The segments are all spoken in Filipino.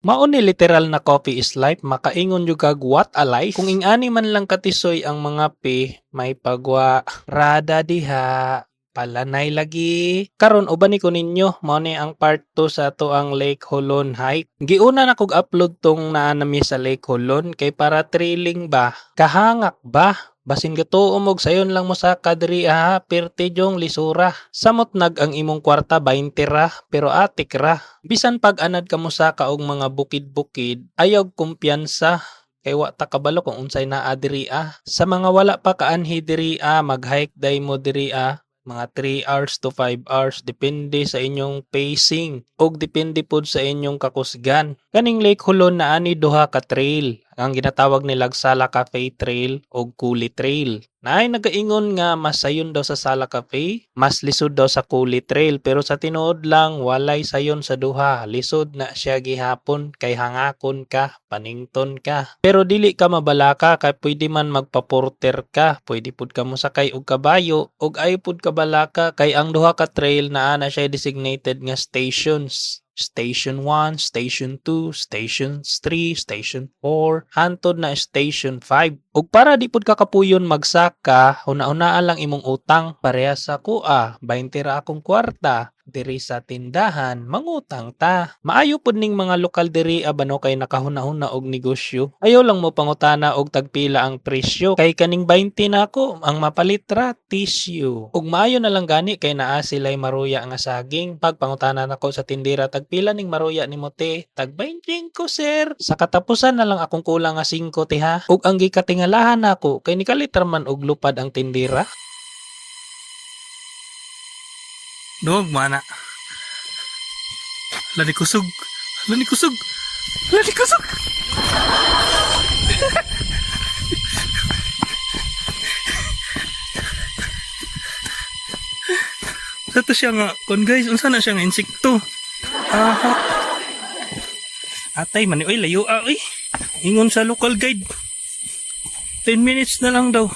Mao ni literal na coffee is life, makaingon jud kag what a life. Kung ingani man lang katisoy ang mga may pagwa rada diha palanay lagi. Karon uban ko ninyo, mao ni ang part 2 sa ato ang Lake Holon hike. Giuna na kog upload tong naa nami sa Lake Holon kay para thrilling ba, kahangak ba. Basin gatuo og sayon lang mo sa kadri ha, pirti jong lisura. Samot nag ang imong kwarta 20 ra, pero atik ra. Bisan pag anad ka mo sa kaog mga bukid-bukid, ayaw kumpiyansa. Kay wa ta kabalo kung unsay naa diri Sa mga wala pa kaanhi diri mag-hike day mo diri mga 3 hours to 5 hours depende sa inyong pacing ug depende pod sa inyong kakusgan. Kaning Lake Hulon na ani duha ka trail. Ang ginatawag nilag Sala Cafe Trail o Kuli Trail. Naay nagaingon nga mas sayon daw sa Sala Cafe, mas lisod daw sa Kuli Trail pero sa tinuod lang walay sayon sa duha. Lisod na siya gihapon kay hangakon ka, panington ka. Pero dili ka mabalaka kay pwede man magpaporter ka, pwede pud ka mo sakay og kabayo ug ay pud ka balaka kay ang duha ka trail naa na siya designated nga stations. Station 1, Station 2, Station 3, Station 4, hantod na Station 5. Ug para di pud kakapuyon magsaka, una-unaan lang imong utang parehas sa kuha, 20 ra akong kwarta. Diri sa tindahan, mangutang ta. Maayo pud ning mga lokal diri abano kay nakahuna-huna og negosyo. Ayaw lang mo pangutana og tagpila ang presyo. Kay kaning 20 nako ang mapalit ra tissue. Ug maayo na lang gani kay naa sila'y maruya nga saging. Pag pangutana nako sa tindera tagpila ning maruya nimo te? Tag 25 sir. Sa katapusan na lang akong kulang nga 5 te ha. Ug ang gikatingalahan nako kay nikaliter man og lupad ang tindera. Dog mana. Lani kusog. Lani kusog. Lani kusog. Sato siya nga, kon guys, unsa na siya nga insekto. Aha. Atay man, oy layo oy. Ingon sa local guide. 10 minutes na lang daw.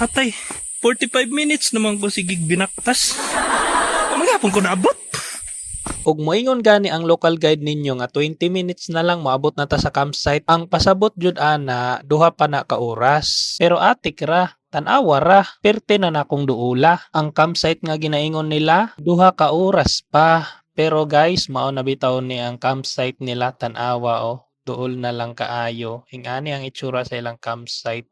Atay, 45 minutes naman ko sigig binaktas. Magapon ko naabot. Ug moingon gani ang local guide ninyo nga 20 minutes na lang maabot na ta sa campsite. Ang pasabot jud ana duha pa na ka oras. Pero atik ra, tan-awa ra, perte na nakong duula. Ang campsite nga ginaingon nila duha ka oras pa. Pero guys, mao na bitaw ni ang campsite nila tan-awa duol na lang kaayo. Ingani ang itsura sa ilang campsite.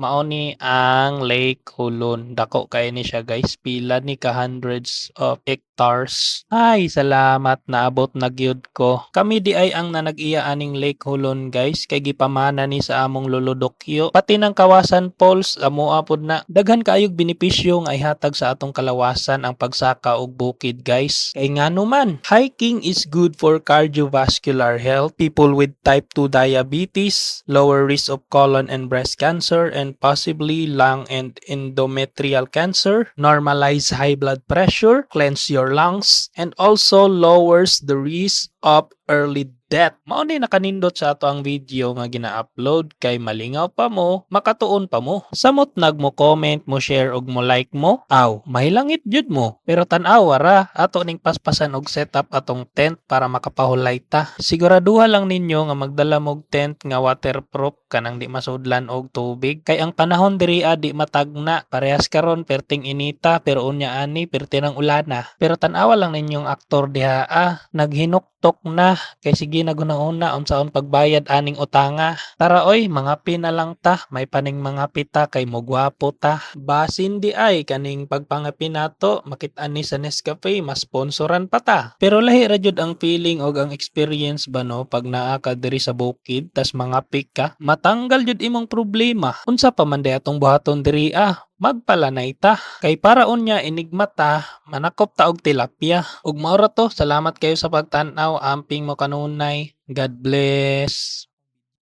Mao ni ang Lake Hulon. Dako kay ni siya guys. Pila ni ka hundreds of hectares. Ay, salamat naabot na gyud ko. Kami di ay ang nanag-iya aning Lake Hulon guys. Kay gipamana ni sa among Luludokyo. Pati ng Kawasan Falls amo apod na. Daghan kaayog benepisyo nga ihatag sa atong kalawasan ang pagsaka og bukid guys. Kay ngano man, hiking is good for cardiovascular health, people with type 2 diabetes, lower risk of colon and breast cancer, and possibly lung and endometrial cancer, normalize high blood pressure, cleanse your lungs, and also lowers the risk of early death. Mao ni nakanindot sa ato ang video nga gina-upload kay malingaw pa mo, makatuon pa mo. Samot nagmo comment, mo share ug mo like mo, mahilangit jud mo. Pero tan-awa ra ato ning paspasan og setup atong tent para makapahulay ta. Siguraduha lang ninyo nga magdala mog tent nga waterproof kanang di masudlan og tubig kay ang panahon diri di matagna. Parehas karon perting inita pero unya ani perti ng ulana. Pero tan-awa lang ninyong aktor diha naghinuktok na kay sige naguna-una unsaon pagbayad aning utanga. Tara oy, mangapi na lang ta, may paning mangapi ta kay mogwapo ta. Basin di ay kaning pagpangapi nato, makit-an ni sa Nescafe, mas sponsoran pa ta. Pero lahi ra jud ang feeling og ang experience ba no pag naa ka diri sa bukid tas mangapi ka, matanggal jud imong problema. Unsa pa man day atong buhaton diri magpalanay ta. Kay para unya enigma ta, manakop ta og tilapia. Ug mao ra to, salamat kayo sa pagtan-aw, amping mo kanunay. God bless.